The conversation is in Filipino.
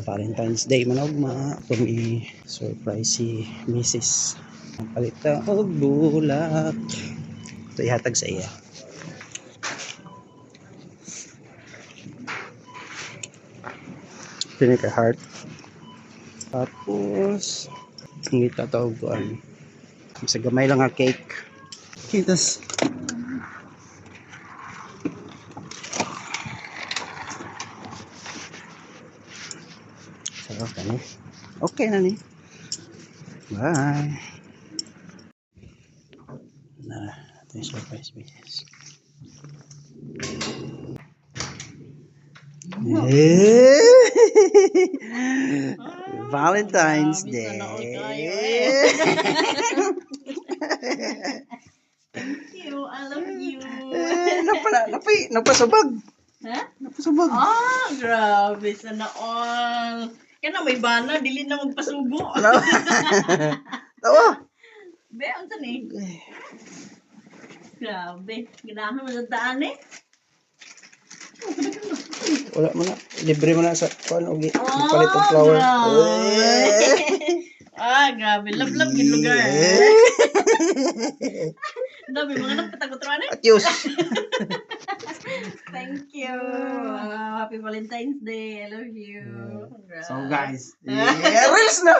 Valentine's Day manogma kung surprise si Mrs. Ang palita og bulak. Ito ihatag sa iya. Pini ka heart. Tapos ngita tawag ko sa gamay lang nga cake. Kitas. Sarap na ni. Okay na ni. Bye. Na, ito yung surprise business. Valentine's Day. Thank you. I love you. Napasabag. Ha? Napasabag. Ah, grabe. Sana all. Kaya na may bana. Dili na magpasubo. Tawa. Be, ang tani. Grabe. Ganahan mo sa daan eh. Wala mo na. Libre mo na sa paano palit of flower. Ah, grabe. Love yung lugar. Dami mga nagpatakot-ruan eh. Atyos. Thank you. Happy Valentine's Day. I love you. So guys, reels na.